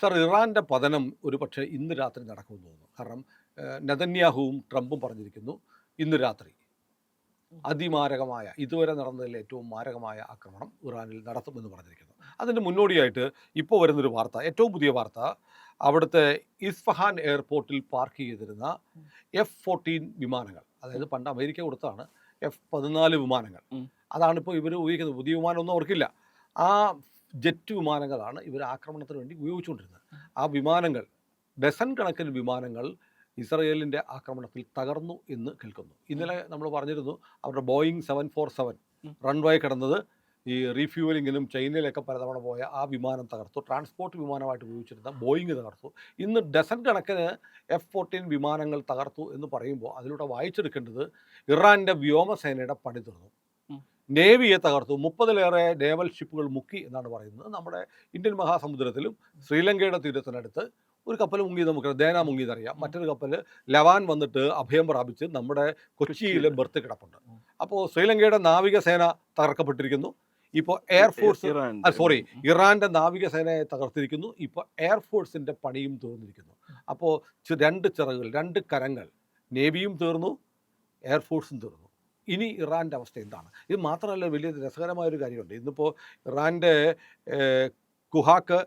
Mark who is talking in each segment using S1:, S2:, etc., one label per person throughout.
S1: Sir, ഇറാന്റെ പതനം ഒരു പക്ഷേ ഇന്ന് രാത്രി നടക്കുമെന്ന് തോന്നുന്നു. കാരണം നെതന്യാഹുവും ട്രംപും പറഞ്ഞിരിക്കുന്നു, ഇന്ന് രാത്രി അതിമാരകമായ, ഇതുവരെ നടന്നതിൽ ഏറ്റവും മാരകമായ ആക്രമണം ഇറാനിൽ നടത്തുമെന്ന് പറഞ്ഞിരിക്കുന്നു. അതിന് മുന്നോടിയായിട്ട് ഇപ്പോൾ വരുന്നൊരു വാർത്ത, ഏറ്റവും പുതിയ വാർത്ത, അവിടുത്തെ ഇസ്ഫഹാൻ എയർപോർട്ടിൽ പാർക്ക് ചെയ്തിരുന്ന F-14 വിമാനങ്ങൾ, അതായത് പണ്ട് അമേരിക്ക കൊടുത്താണ് F-14 വിമാനങ്ങൾ, അതാണിപ്പോൾ ഇവർ ഉപയോഗിക്കുന്നത്. പുതിയ വിമാനമൊന്നും അവർക്കില്ല. ആ ജെറ്റ് വിമാനങ്ങളാണ് ഇവർ ആക്രമണത്തിന് വേണ്ടി ഉപയോഗിച്ചുകൊണ്ടിരുന്നത്. ആ വിമാനങ്ങൾ, ഡസൻ കണക്കിന് വിമാനങ്ങൾ ഇസ്രയേലിൻ്റെ ആക്രമണത്തിൽ തകർന്നു എന്ന് കേൾക്കുന്നു. ഇന്നലെ നമ്മൾ പറഞ്ഞിരുന്നു, അവരുടെ ബോയിങ് 747 റൺവേ കിടന്നത് ഈ റീഫ്യൂവലിങ്ങിനും ചൈനയിലൊക്കെ പലതവണ പോയ ആ വിമാനം തകർത്തു. ട്രാൻസ്പോർട്ട് വിമാനമായിട്ട് ഉപയോഗിച്ചിരുന്ന ബോയിങ് തകർത്തു. ഇന്ന് ഡസൻ കണക്കിന് F-14 വിമാനങ്ങൾ തകർത്തു എന്ന് പറയുമ്പോൾ അതിലൂടെ വായിച്ചെടുക്കേണ്ടത് ഇറാൻ്റെ വ്യോമസേനയുടെ പണി തീർന്നു, നേവിയെ തകർത്തു, 30-ലേറെ നേവൽ ഷിപ്പുകൾ മുക്കി എന്നാണ് പറയുന്നത്. നമ്മുടെ ഇന്ത്യൻ മഹാസമുദ്രത്തിലും ശ്രീലങ്കയുടെ തീരത്തിനടുത്ത് ഒരു കപ്പൽ മുങ്ങിയത് നമുക്ക് ദേന മുങ്ങിയതറിയാം. മറ്റൊരു കപ്പൽ ലവാൻ വന്നിട്ട് അഭയം പ്രാപിച്ച് നമ്മുടെ കൊച്ചിയിൽ ബർത്ത് കിടപ്പുണ്ട്. അപ്പോൾ ശ്രീലങ്കയുടെ നാവികസേന തകർക്കപ്പെട്ടിരിക്കുന്നു. ഇപ്പോൾ എയർഫോഴ്സ് ഇറാൻ്റെ നാവികസേനയെ തകർത്തിരിക്കുന്നു. ഇപ്പോൾ എയർഫോഴ്സിൻ്റെ പണിയും തീർന്നിരിക്കുന്നു. അപ്പോൾ രണ്ട് ചിറകുകൾ, രണ്ട് കരങ്ങൾ, നേവിയും തീർന്നു, എയർഫോഴ്സും തീർന്നു. ഇനി ഇറാൻ്റെ അവസ്ഥ എന്താണ്? ഇത് മാത്രമല്ല, വലിയ രസകരമായൊരു കാര്യമുണ്ട്. ഇന്നിപ്പോൾ ഇറാൻ്റെ കുഹാക്ക്,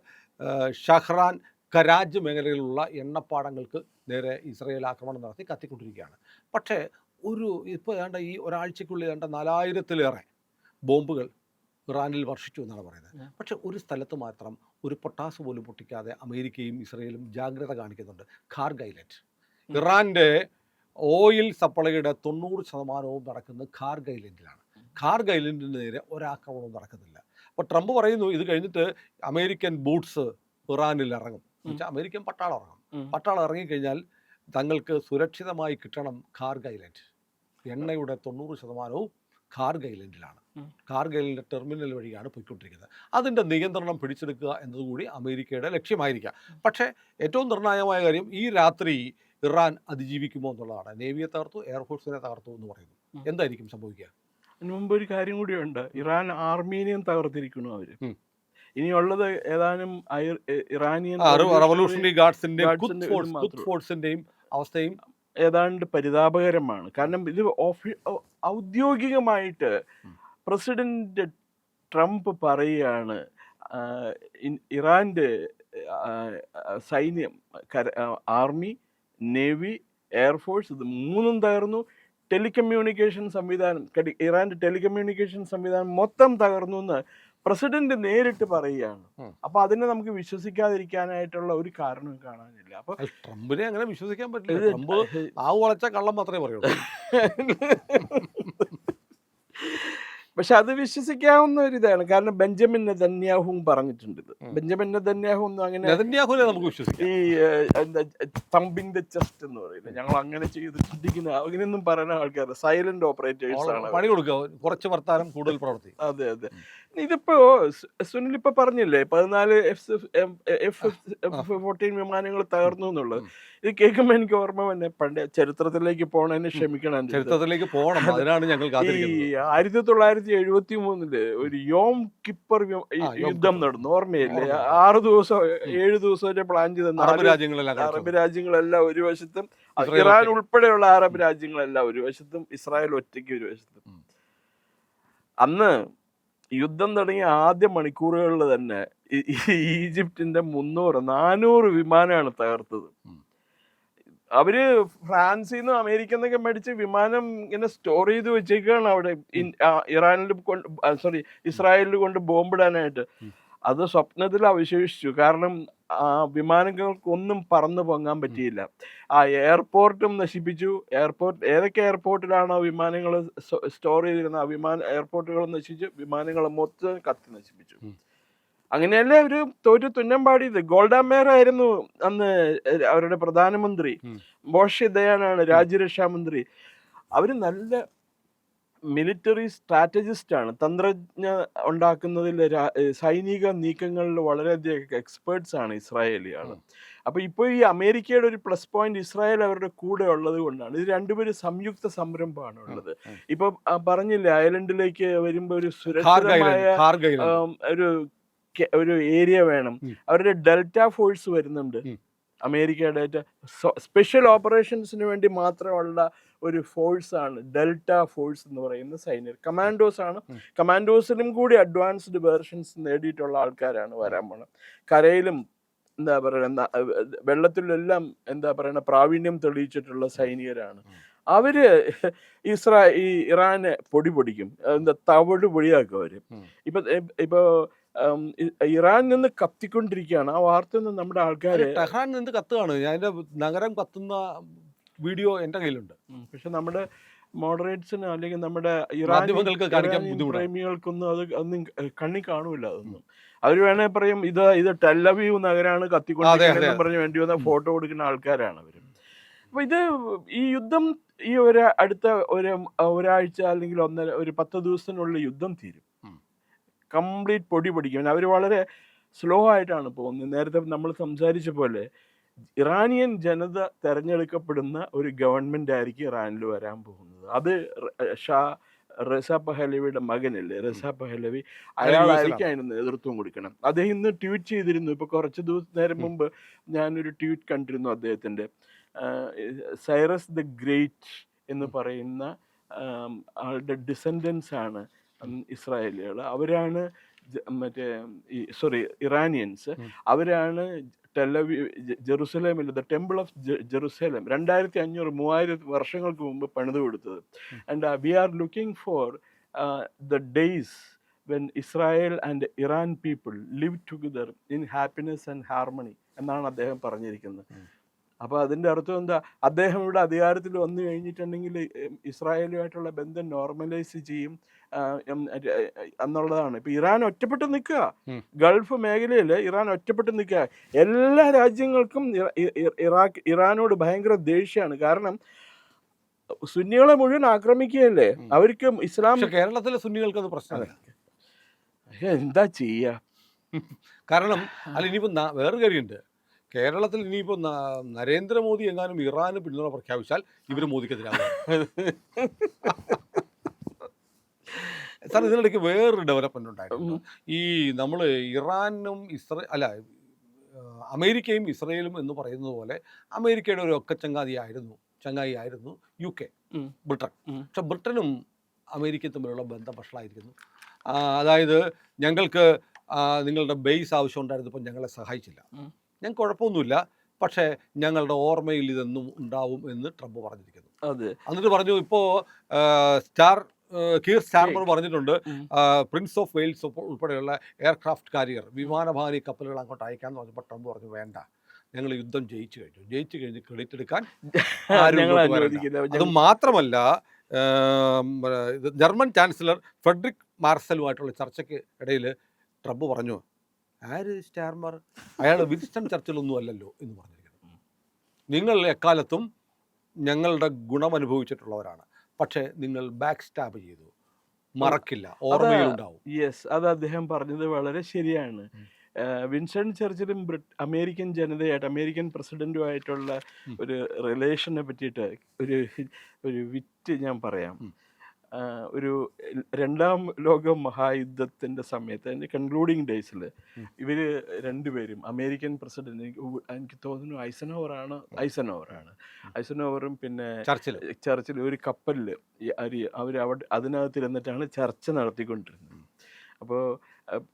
S1: ഷഹ്റാൻ, കരാജ് മേഖലകളിലുള്ള എണ്ണപ്പാടങ്ങൾക്ക് നേരെ ഇസ്രയേൽ ആക്രമണം നടത്തി കത്തിക്കൊണ്ടിരിക്കുകയാണ്. പക്ഷേ ഇപ്പോൾ വേണ്ട ഈ ഒരാഴ്ചയ്ക്കുള്ളിൽ വേണ്ട 4000-ലേറെ ബോംബുകൾ ഇറാനിൽ വർഷിച്ചു എന്നാണ് പറയുന്നത്. പക്ഷേ ഒരു സ്ഥലത്ത് മാത്രം ഒരു പൊട്ടാസ് പോലും പൊട്ടിക്കാതെ അമേരിക്കയും ഇസ്രയേലും ജാഗ്രത കാണിക്കുന്നുണ്ട്. Kharg island. ഇറാൻ്റെ ഓയിൽ സപ്ലൈയുടെ 90% നടക്കുന്നത് ഖാർഗ് ഐലൻഡിലാണ്. ഖാർഗ് ഐലൻഡിന് നേരെ ഒരാക്രമണവും നടക്കുന്നില്ല. അപ്പോൾ ട്രംപ് പറയുന്നു, ഇത് കഴിഞ്ഞിട്ട് അമേരിക്കൻ ബൂട്ട്സ് ഇറാനിൽ ഇറങ്ങും. എന്നുവെച്ചാൽ അമേരിക്കൻ പട്ടാളം ഇറങ്ങും. പട്ടാളം ഇറങ്ങിക്കഴിഞ്ഞാൽ തങ്ങൾക്ക് സുരക്ഷിതമായി കിട്ടണം ഖാർഗ് ഐലൻഡ്. എണ്ണയുടെ 90% ഖാർഗ് ഐലൻഡിലാണ്. ഖാർഗ് ഐലൻഡ് ടെർമിനൽ വഴിയാണ് പോയിക്കൊണ്ടിരിക്കുന്നത്. അതിൻ്റെ നിയന്ത്രണം പിടിച്ചെടുക്കുക എന്നതുകൂടി അമേരിക്കയുടെ ലക്ഷ്യമായിരിക്കാം. പക്ഷേ ഏറ്റവും നിർണായകമായ കാര്യം, ഈ രാത്രി ഇറാൻ അതിജീവിക്കുമോ എന്നുള്ളതാണ്. നേവിയെ തകർത്തു, എയർഫോഴ്സിനെ തകർത്തു എന്ന് പറയുന്നു. എന്തായിരിക്കും സംഭവിക്കുക?
S2: അതിന് മുമ്പ് ഒരു കാര്യം കൂടിയുണ്ട്. ഇറാൻ ആർമീനിയം തകർത്തിരിക്കുന്നു അവർ. ഇനിയുള്ളത് ഏതാനും ഇറാനിയൻ
S1: റവല്യൂഷണറി ഗാർഡ്സിന്റെയും അവസ്ഥയും
S2: ഏതാണ്ട് പരിതാപകരമാണ്. കാരണം ഇത് ഔദ്യോഗികമായിട്ട് പ്രസിഡന്റ് ട്രംപ് പറയുകയാണ്, ഇറാൻ്റെ സൈന്യം, ആർമി, നേവി, എയർഫോഴ്സ്, ഇത് മൂന്നും തകർന്നു. ടെലികമ്മ്യൂണിക്കേഷൻ സംവിധാനം, ഇറാൻ്റെ ടെലികമ്മ്യൂണിക്കേഷൻ സംവിധാനം മൊത്തം തകർന്നു എന്ന് പ്രസിഡന്റ് നേരിട്ട് പറയുകയാണ്. അപ്പൊ അതിനെ നമുക്ക് വിശ്വസിക്കാതിരിക്കാനായിട്ടുള്ള ഒരു കാരണവും കാണാനില്ല. അപ്പൊ
S1: ട്രംപിനെ അങ്ങനെ വിശ്വസിക്കാൻ പറ്റില്ല. ട്രംപ് ആ വളച്ച കള്ളം മാത്രമേ പറയുള്ളൂ.
S2: പക്ഷെ അത് വിശ്വസിക്കാവുന്ന ഒരു ഇതാണ്. കാരണം ബെഞ്ചമിൻ നെതന്യാഹുവും പറഞ്ഞിട്ടുണ്ട് ഇത്. ബെഞ്ചമിൻ നെതന്യാഹു ഒന്നും അങ്ങനെ
S1: നമുക്ക് വിശ്വസിക്കാം,
S2: ഈ തമ്പിങ് ദ ചെസ്റ്റ് എന്ന് പറയുന്നത്, ഞങ്ങൾ അങ്ങനെ ചെയ്ത് ചിന്തിക്കുന്ന അങ്ങനെയൊന്നും പറയുന്ന ആൾക്കാർ സൈലന്റ് ഓപ്പറേറ്റേഴ്സ് ആണ്.
S1: പണി കൊടുക്കുക, കുറച്ച് വർത്താനം, കൂടുതൽ പ്രവർത്തി.
S2: അതെ അതെ. ഇതിപ്പോ സുനിൽ ഇപ്പൊ പറഞ്ഞില്ലേ 14 F-14 വിമാനങ്ങൾ തകർന്നു എന്നുള്ളത്. ഇത് കേൾക്കുമ്പോൾ എനിക്ക് ഓർമ്മ തന്നെ പണ്ട് ചരിത്രത്തിലേക്ക് പോണതിന് ക്ഷമിക്കണം,
S1: ചരിത്രത്തിലേക്ക് പോകണം. അതിനാണ് ഞങ്ങൾ
S2: ഈ 1973 ഒരു യോം കിപ്പർ യുദ്ധം നടന്നു, ഓർമ്മയില്ലേ? 6 ദിവസം 7 ദിവസം പ്ലാൻ ചെയ്ത അറബ് രാജ്യങ്ങളെല്ലാം ഒരു വശത്തും, ഇറാൻ ഉൾപ്പെടെയുള്ള അറബ് രാജ്യങ്ങളെല്ലാം ഒരു വശത്തും, ഇസ്രായേൽ ഒറ്റയ്ക്ക് ഒരു വശത്തും. അന്ന് യുദ്ധം തുടങ്ങിയ ആദ്യ മണിക്കൂറുകളിൽ തന്നെ ഈജിപ്തിന്റെ 300-400 വിമാനമാണ് തകർത്തത്. അവര് ഫ്രാൻസിൽ നിന്നും അമേരിക്കയിൽ നിന്നൊക്കെ മേടിച്ച് വിമാനം ഇങ്ങനെ സ്റ്റോർ ചെയ്ത് വെച്ചേക്കാണ് അവിടെ ഇസ്രായേലിൽ കൊണ്ട് ബോംബിടാനായിട്ട്. അത് സ്വപ്നത്തിൽ അവശേഷിച്ചു. കാരണം ആ വിമാനങ്ങൾക്കൊന്നും പറന്നു പൊങ്ങാൻ പറ്റിയില്ല. ആ എയർപോർട്ടും നശിപ്പിച്ചു. ഏതൊക്കെ എയർപോർട്ടിലാണോ വിമാനങ്ങൾ സ്റ്റോർ ചെയ്തിരുന്ന ആ എയർപോർട്ടുകൾ നശിച്ചു, വിമാനങ്ങൾ മൊത്തം കത്തി നശിപ്പിച്ചു. അങ്ങനെയല്ലേ അവര് തോറ്റു തുന്നം പാടിയത്. ഗോൾഡ മേയർ ആയിരുന്നു അന്ന് അവരുടെ പ്രധാനമന്ത്രി. മോഷെ ദയാനാണ് രാജ്യരക്ഷാ മന്ത്രി. അവര് നല്ല മിലിറ്ററി സ്ട്രാറ്റജിസ്റ്റ് ആണ്. തന്ത്രജ്ഞ ഉണ്ടാക്കുന്നതിൽ, സൈനിക നീക്കങ്ങളിൽ വളരെയധികം എക്സ്പേർട്സ് ആണ് ഇസ്രായേലിയാണ്. അപ്പൊ ഇപ്പോൾ ഈ അമേരിക്കയുടെ ഒരു പ്ലസ് പോയിന്റ് ഇസ്രായേൽ അവരുടെ കൂടെ ഉള്ളത് കൊണ്ടാണ്. ഇത് രണ്ടുപേരും സംയുക്ത സംരംഭമാണ് ഉള്ളത്. ഇപ്പൊ പറഞ്ഞില്ലേ, ഐലൻഡിലേക്ക് വരുമ്പോ ഒരു സുരക്ഷിതമായ ഒരു ഒരു ഏരിയ വേണം. അവരുടെ ഡെൽറ്റ ഫോഴ്സ് വരുന്നുണ്ട്, അമേരിക്കയുടെ സ്പെഷ്യൽ ഓപ്പറേഷൻസിന് വേണ്ടി മാത്രമുള്ള ഒരു ഫോഴ്സാണ് ഡെൽറ്റ ഫോഴ്സ് എന്ന് പറയുന്ന സൈന്യം. കമാൻഡോസ് ആണ്. കമാൻഡോസിലും കൂടി അഡ്വാൻസ്ഡ് വേർഷൻസ് നേടിയിട്ടുള്ള ആൾക്കാരാണ് വരാൻ പോണത്. കരയിലും എന്താ പറയുക, വെള്ളത്തിലെല്ലാം എന്താ പറയുക പ്രാവീണ്യം തെളിയിച്ചിട്ടുള്ള സൈനികരാണ് അവര്. ഈ ഇറാനെ പൊടിക്കും, എന്താ തവിട് പൊടിയാക്കും അവര്. ഇപ്പൊ ഇറാൻ നിന്ന് കത്തിക്കൊണ്ടിരിക്കുകയാണ്. ആ വാർത്ത ഒന്നും നമ്മുടെ ആൾക്കാര്
S1: ടെഹ്റാൻ നിന്ന് കത്തുകയാണ്. അതിന്റെ നഗരം കത്തുന്ന വീഡിയോ എന്റെ കയ്യിലുണ്ട്.
S2: പക്ഷെ നമ്മുടെ മോഡറേറ്റ്സിന് അല്ലെങ്കിൽ നമ്മുടെ പ്രേമികൾക്കൊന്നും അത് ഒന്നും കണ്ണി കാണൂല. അതൊന്നും അവര് വേണേ പറയും ഇത് ടെല്ലവീവ് നഗരാണ് കത്തിക്കൊണ്ടിരിക്കുന്നത് പറഞ്ഞ് വേണ്ടി വന്ന ഫോട്ടോ കൊടുക്കുന്ന ആൾക്കാരാണ് അവര്. അപ്പൊ ഈ യുദ്ധം അടുത്ത ഒരാഴ്ച അല്ലെങ്കിൽ ഒരു 10 ദിവസത്തിനുള്ള യുദ്ധം തീരും. കംപ്ലീറ്റ് പൊടി പൊടിക്കും. അവർ വളരെ സ്ലോ ആയിട്ടാണ് പോകുന്നത്. നേരത്തെ നമ്മൾ സംസാരിച്ച പോലെ ഇറാനിയൻ ജനത തെരഞ്ഞെടുക്കപ്പെടുന്ന ഒരു ഗവൺമെന്റ് ആയിരിക്കും ഇറാനിൽ വരാൻ പോകുന്നത്. അത് റസ പഹലവിയുടെ മകനല്ലേ, റസ പഹലവി, അയാളായിരിക്കും അതിന് നേതൃത്വം കൊടുക്കണം. അദ്ദേഹം ഇന്ന് ട്വീറ്റ് ചെയ്തിരുന്നു. ഇപ്പൊ കുറച്ച് നേരം മുമ്പ് ഞാനൊരു ട്വീറ്റ് കണ്ടിരുന്നു അദ്ദേഹത്തിന്റെ. സൈറസ് ദ ഗ്രേറ്റ് എന്ന് പറയുന്ന ആളുടെ ഡിസെൻഡൻസ് ആണ് ഇസ്രായേലികൾ. അവരാണ് ഇറാനിയൻസ്. അവരാണ് ജെറുസലേമിൽ ദ ടെമ്പിൾ ഓഫ് ജെറുസലേം 2500-3000 വർഷങ്ങൾക്ക് മുമ്പ് പണിത് കൊടുത്തത്. And we are looking for the days when Israel and Iran people live together in happiness and harmony എന്നാണ് അദ്ദേഹം പറഞ്ഞിരിക്കുന്നത്. അപ്പോൾ അതിൻ്റെ അർത്ഥം എന്താ? അദ്ദേഹം ഇവിടെ അധികാരത്തിൽ വന്നു കഴിഞ്ഞിട്ടുണ്ടെങ്കിൽ ഇസ്രായേലുമായിട്ടുള്ള ബന്ധം നോർമലൈസ് ചെയ്യും എന്നുള്ളതാണ്. ഇപ്പൊ ഇറാൻ ഒറ്റപ്പെട്ട് നിൽക്കുക, ഗൾഫ് മേഖലയിൽ ഇറാൻ ഒറ്റപ്പെട്ട് നിൽക്കുക. എല്ലാ രാജ്യങ്ങൾക്കും ഇറാനോട് ഭയങ്കര ദേഷ്യമാണ്. കാരണം സുന്നികളെ മുഴുവൻ ആക്രമിക്കുകയല്ലേ. അവർക്ക് ഇസ്ലാം.
S1: കേരളത്തിലെ സുന്നികൾക്ക് അത് പ്രശ്നമല്ല.
S2: എന്താ ചെയ്യാ?
S1: കാരണം ഇനിയിപ്പോ വേറൊരു കാര്യമുണ്ട്. കേരളത്തിൽ ഇനിയിപ്പോൾ നരേന്ദ്രമോദി എങ്ങാനും ഇറാന് പിന്തുണ പ്രഖ്യാപിച്ചാൽ ഇവർ മോദിക്കെതിരാകും. സാർ, ഇതിനിടയ്ക്ക് വേറൊരു ഡെവലപ്മെന്റ് ഉണ്ടായിരുന്നു. ഈ നമ്മൾ ഇറാനും അമേരിക്കയും ഇസ്രയേലും എന്ന് പറയുന്നത് പോലെ അമേരിക്കയുടെ ഒരു ചങ്ങായിയായിരുന്നു UK, ബ്രിട്ടൻ. പക്ഷെ ബ്രിട്ടനും അമേരിക്കയും തമ്മിലുള്ള ബന്ധം വഷളായിരിക്കുന്നു. അതായത് ഞങ്ങൾക്ക് നിങ്ങളുടെ ബേസ് ആവശ്യം ഉണ്ടായിരുന്നപ്പോൾ ഞങ്ങളെ സഹായിച്ചില്ല, ഞങ്ങൾക്ക് കുഴപ്പമൊന്നുമില്ല, പക്ഷേ ഞങ്ങളുടെ ഓർമ്മയിൽ ഇതെന്നും ഉണ്ടാവും എന്ന് ട്രംപ് പറഞ്ഞിരിക്കുന്നു. എന്നിട്ട് പറഞ്ഞു, ഇപ്പോൾ കീർ സ്റ്റാർമർ പറഞ്ഞിട്ടുണ്ട് പ്രിൻസ് ഓഫ് വെയിൽസ് ഉൾപ്പെടെയുള്ള എയർക്രാഫ്റ്റ് കാരിയർ വിമാനവാഹന കപ്പലുകൾ അങ്ങോട്ട് അയക്കാമെന്ന് പറഞ്ഞപ്പോൾ ട്രംപ് പറഞ്ഞു വേണ്ട, ഞങ്ങൾ യുദ്ധം ജയിച്ചു കഴിഞ്ഞ് ക്രെഡിറ്റ് എടുക്കാൻ അത് മാത്രമല്ല, ജർമ്മൻ ചാൻസലർ ഫ്രെഡറിക് മാർസലുമായിട്ടുള്ള ചർച്ചയ്ക്ക് ഇടയിൽ ട്രംപ് പറഞ്ഞു, ആര് സ്റ്റാർമർ, അയാൾ വിൻസ്റ്റൺ ചർച്ചിലൊന്നും അല്ലല്ലോ എന്ന് പറഞ്ഞിരിക്കുന്നു. നിങ്ങൾ എക്കാലത്തും ഞങ്ങളുടെ ഗുണമനുഭവിച്ചിട്ടുള്ളവരാണ്, പക്ഷേ നിങ്ങൾ ബാക്ക് സ്റ്റാബ് ചെയ്തു, മറക്കില്ല, ഓർമ്മയിലുണ്ടാവും.
S2: യെസ്, അത് അദ്ദേഹം പറഞ്ഞത് വളരെ ശരിയാണ്. വിൻസ്റ്റൺ ചർച്ചിലും അമേരിക്കൻ ജനതയായിട്ട്, അമേരിക്കൻ പ്രസിഡന്റുമായിട്ടുള്ള ഒരു റിലേഷനെ പറ്റിയിട്ട് ഒരു വിറ്റ് ഞാൻ പറയാം. ഒരു 2ാം ലോക മഹായുദ്ധത്തിൻ്റെ സമയത്ത് അതിൻ്റെ കൺക്ലൂഡിങ് ഡേയ്സിൽ ഇവർ രണ്ടുപേരും, അമേരിക്കൻ പ്രസിഡന്റ്, എനിക്ക് തോന്നുന്നു ഐസനോവറും പിന്നെ ചർച്ചിൽ ഒരു കപ്പലിൽ അതിനകത്തിരുന്നിട്ടാണ് ചർച്ച നടത്തിക്കൊണ്ടിരുന്നത്. അപ്പോൾ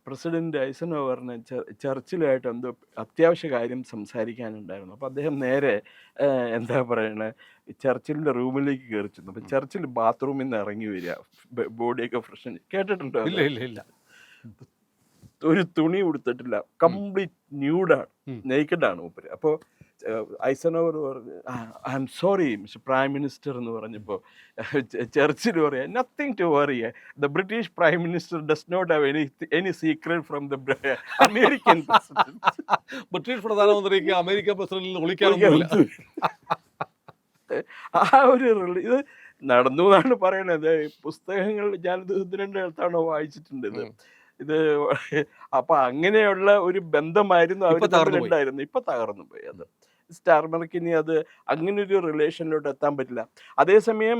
S2: പ്രസിഡന്റ് ഐസനോവറിന് ചർച്ചിലുമായിട്ട് എന്തോ അത്യാവശ്യ കാര്യം സംസാരിക്കാനുണ്ടായിരുന്നു. അപ്പോൾ അദ്ദേഹം നേരെ എന്താ പറയണേ, ചർച്ചിലിൻ്റെ റൂമിലേക്ക് കയറി ചെന്നു. അപ്പം ചർച്ചിൽ ബാത്റൂമിൽ നിന്ന് ഇറങ്ങി വരിക, ബോഡിയൊക്കെ ഫ്രഷ്. കേട്ടിട്ടുണ്ടോ?
S1: ഇല്ല.
S2: ഒരു തുണി ഉടുത്തിട്ടില്ല, കംപ്ലീറ്റ് ന്യൂഡാണ്, നെയ്ക്കഡാണ് മൂപ്പര്. അപ്പോൾ ഐസനോവർ പറഞ്ഞു, I am sorry mister prime minister എന്ന് പറഞ്ഞപ്പോൾ ചർച്ചിൽ പറയാ, nothing to worry, the British prime minister does not have any secret from the American president.
S1: British പ്രധാനമന്ത്രിക്ക് അമേരിക്കൻ പ്രസിഡന്റിൽ വിളിക്കാനൊന്നുമില്ല.
S2: ആ ഒരു ഇത് നടന്നു എന്നാണ് പറയണത്. പുസ്തകങ്ങൾ ഞാനിത് 1-2 തവണ വായിച്ചിട്ടുണ്ട് ഇത്. അപ്പൊ അങ്ങനെയുള്ള ഒരു ബന്ധമായിരുന്നു അവർ തമ്മിലുണ്ടായിരുന്നു. ഇപ്പൊ തകർന്നു പോയി അത്. സ്റ്റാർമർക്ക് ഇനി അത് അങ്ങനെ ഒരു റിലേഷനിലോട്ട് എത്താൻ പറ്റില്ല. അതേസമയം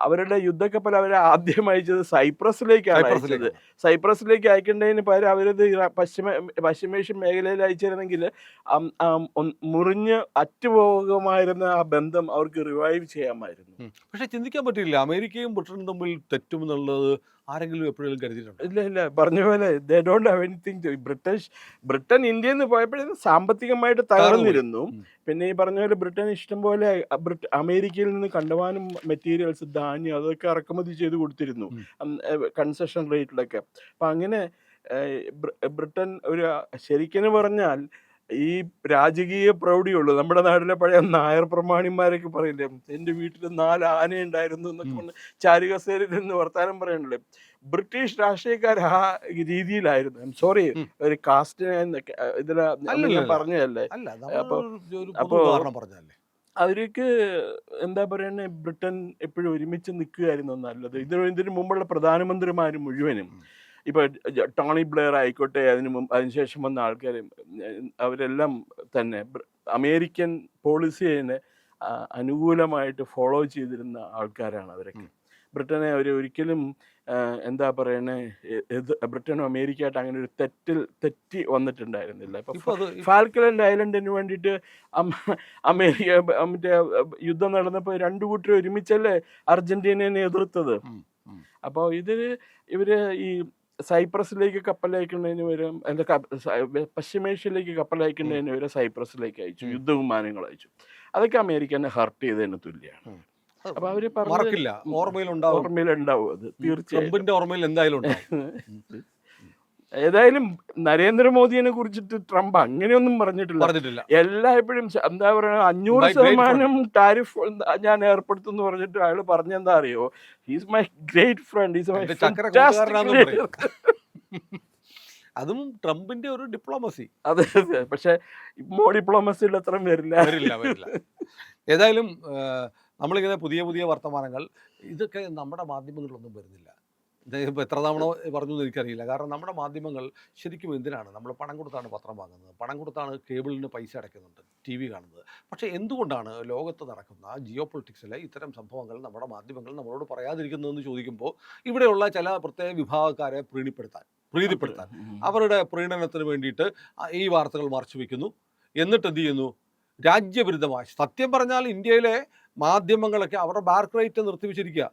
S2: അവരുടെ യുദ്ധക്കപ്പൽ അവരെ ആദ്യം അയച്ചത് സൈപ്രസിലേക്കാണ് അയച്ചത്.
S1: സൈപ്രസിലേക്കാണ്.
S2: സൈപ്രസിലേക്ക് അയക്കേണ്ടതിന് പകരം അവരത് പശ്ചിമേഷ്യൻ മേഖലയിൽ അയച്ചിരുന്നെങ്കിൽ മുറിഞ്ഞ് അറ്റുപോകുമായിരുന്ന ആ ബന്ധം അവർക്ക് റിവൈവ് ചെയ്യാമായിരുന്നു.
S1: പക്ഷെ ചിന്തിക്കാൻ പറ്റില്ല, അമേരിക്കയും ബ്രിട്ടനും തമ്മിൽ തെറ്റുമെന്നുള്ളത് ആരെങ്കിലും എപ്പോഴെങ്കിലും കരുതിയിട്ടുണ്ടോ?
S2: ഇല്ല പറഞ്ഞ പോലെ they don't have anything. Britain ഇന്ത്യയിൽ നിന്ന് പോയപ്പോഴേ സാമ്പത്തികമായിട്ട് തകർന്നിരുന്നു. പിന്നെ ഈ പറഞ്ഞ പോലെ ബ്രിട്ടൻ ഇഷ്ടംപോലെ അമേരിക്കയിൽ നിന്ന് കണ്ടമാനം മെറ്റീരിയൽസ്, ധാന്യം അതൊക്കെ ഇറക്കുമതി ചെയ്ത് കൊടുത്തിരുന്നു കൺസെഷൻ റേറ്റിലൊക്കെ. അപ്പം അങ്ങനെ ബ്രിട്ടൻ ഒരു ശരിക്കും പറഞ്ഞാൽ ഈ രാജകീയ പ്രൗഢിയുള്ളൂ. നമ്മുടെ നാട്ടിലെ പഴയ നായർ പ്രമാണിമാരൊക്കെ പറയില്ലേ, എൻ്റെ വീട്ടിൽ 4 ആന ഉണ്ടായിരുന്നു എന്നൊക്കെ പറഞ്ഞ് ചാരുകസേരയിൽ നിന്ന് വർത്താനം പറയണല്ലേ. ബ്രിട്ടീഷ് രാഷ്ട്രീയക്കാർ ആ രീതിയിലായിരുന്നു. ഐം സോറി, ഒരു കാസ്റ്റ് ഇതിൽ ഞാൻ പറഞ്ഞതല്ലേ.
S1: അപ്പോ പറഞ്ഞല്ലേ
S2: അവർക്ക് എന്താ പറയണേ, ബ്രിട്ടൻ എപ്പോഴും ഒരുമിച്ച് നിൽക്കുകയായിരുന്നു നല്ലത്. ഇതിനു മുമ്പുള്ള പ്രധാനമന്ത്രിമാർ മുഴുവനും, ഇപ്പോൾ ടോണി ബ്ലെയർ ആയിക്കോട്ടെ, അതിനുശേഷം വന്ന ആൾക്കാർ, അവരെല്ലാം തന്നെ അമേരിക്കൻ പോളിസിയെ അനുകൂലമായിട്ട് ഫോളോ ചെയ്തിരുന്ന ആൾക്കാരാണ് അവരൊക്കെ. ബ്രിട്ടനെ അവർ ഒരിക്കലും എന്താ പറയണേ, ബ്രിട്ടനും അമേരിക്കയായിട്ട് അങ്ങനെ ഒരു തെറ്റി വന്നിട്ടുണ്ടായിരുന്നില്ല. ഇപ്പൊ ഫാൽക്കലൻഡ് ഐലൻഡിന് വേണ്ടിയിട്ട് അമേരിക്ക മറ്റേ യുദ്ധം നടന്നപ്പോൾ 2 കൂട്ടർ ഒരുമിച്ചല്ലേ അർജന്റീനയെ എതിർത്തത്. അപ്പോൾ ഇവര് ഈ സൈപ്രസിലേക്ക് കപ്പലയക്കുന്നതിന് വരും, പശ്ചിമേഷ്യയിലേക്ക് കപ്പലയക്കുന്നതിന് വരെ സൈപ്രസിലേക്ക് അയച്ചു, യുദ്ധവിമാനങ്ങൾ അയച്ചു. അതൊക്കെ അമേരിക്കനെ ഹർട്ട് ചെയ്തതിന് തുല്യമാണ്. അപ്പൊ അവര്
S1: മറക്കില്ല,
S2: ഓർമ്മയിലുണ്ടാവും അത് തീർച്ചയായും.
S1: ഓർമ്മയിൽ എന്തായാലും
S2: ഏതായാലും നരേന്ദ്രമോദിയെ കുറിച്ചിട്ട് ട്രംപ് അങ്ങനെയൊന്നും പറഞ്ഞിട്ടില്ല. എല്ലായ്പ്പോഴും എന്താ പറയുക, 500% ടാരിഫ് ഞാൻ ഏർപ്പെടുത്തുമെന്ന് പറഞ്ഞിട്ട് അയാൾ പറഞ്ഞെന്താ അറിയോ, he's my great friend, he's my fantastic.
S1: അതും ട്രംപിന്റെ ഒരു ഡിപ്ലോമസി.
S2: അതെ, പക്ഷെ ഡിപ്ലോമസിയിൽ അത്രയും
S1: വരില്ല. ഏതായാലും നമ്മളിങ്ങനെ പുതിയ വർത്തമാനങ്ങൾ, ഇതൊക്കെ നമ്മുടെ മാധ്യമങ്ങളിലൊന്നും വരുന്നില്ല. ഇപ്പോൾ എത്ര തവണ പറഞ്ഞു എന്ന് എനിക്കറിയില്ല. കാരണം നമ്മുടെ മാധ്യമങ്ങൾ ശരിക്കും എന്തിനാണ്, നമ്മൾ പണം കൊടുത്താണ് പത്രം വാങ്ങുന്നത്, പണം കൊടുത്താണ് കേബിളിന് പൈസ അടയ്ക്കുന്നുണ്ട്, TV കാണുന്നത്. പക്ഷേ എന്തുകൊണ്ടാണ് ലോകത്ത് നടക്കുന്ന ജിയോ പൊളിറ്റിക്സിലെ ഇത്തരം സംഭവങ്ങൾ നമ്മുടെ മാധ്യമങ്ങൾ നമ്മളോട് പറയാതിരിക്കുന്നതെന്ന് ചോദിക്കുമ്പോൾ, ഇവിടെയുള്ള ചില പ്രത്യേക വിഭാഗക്കാരെ പ്രീതിപ്പെടുത്താൻ അവരുടെ പ്രീണനത്തിന് വേണ്ടിയിട്ട് ഈ വാർത്തകൾ മറച്ചു വയ്ക്കുന്നു. എന്നിട്ട് എന്ത് ചെയ്യുന്നു, രാജ്യവിരുദ്ധമായി, സത്യം പറഞ്ഞാൽ ഇന്ത്യയിലെ മാധ്യമങ്ങളൊക്കെ അവരുടെ ബാർക്ക് റേറ്റ്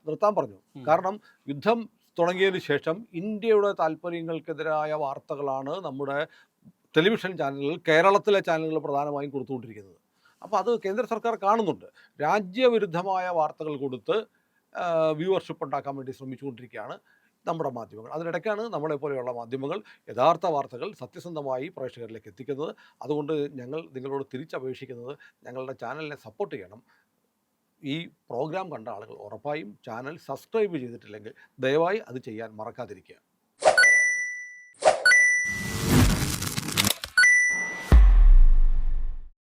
S1: നിർത്താൻ പറഞ്ഞു. കാരണം യുദ്ധം തുടങ്ങിയതിന് ശേഷം ഇന്ത്യയുടെ താല്പര്യങ്ങൾക്കെതിരായ വാർത്തകളാണ് നമ്മുടെ ടെലിവിഷൻ ചാനലുകൾ, കേരളത്തിലെ ചാനലുകൾ പ്രധാനമായും കൊടുത്തുകൊണ്ടിരിക്കുന്നത്. അപ്പോൾ അത് കേന്ദ്ര സർക്കാർ കാണുന്നുണ്ട്. രാജ്യവിരുദ്ധമായ വാർത്തകൾ കൊടുത്ത് വ്യൂവർഷിപ്പ് ഉണ്ടാക്കാൻ വേണ്ടി ശ്രമിച്ചുകൊണ്ടിരിക്കുകയാണ് നമ്മുടെ മാധ്യമങ്ങൾ. അതിനിടയ്ക്കാണ് നമ്മളെപ്പോലെയുള്ള മാധ്യമങ്ങൾ യഥാർത്ഥ വാർത്തകൾ സത്യസന്ധമായി പ്രേക്ഷകരിലേക്ക് എത്തിക്കുന്നത്. അതുകൊണ്ട് ഞങ്ങൾ നിങ്ങളോട് തിരിച്ചപേക്ഷിക്കുന്നത്, ഞങ്ങളുടെ ചാനലിനെ സപ്പോർട്ട് ചെയ്യണം. ഈ പ്രോഗ്രാം കണ്ട ആളുകൾ ഉറപ്പായും ചാനൽ സബ്സ്ക്രൈബ് ചെയ്തിട്ടില്ലെങ്കിൽ ദയവായി അത് ചെയ്യാൻ മറക്കാതിരിക്കുക.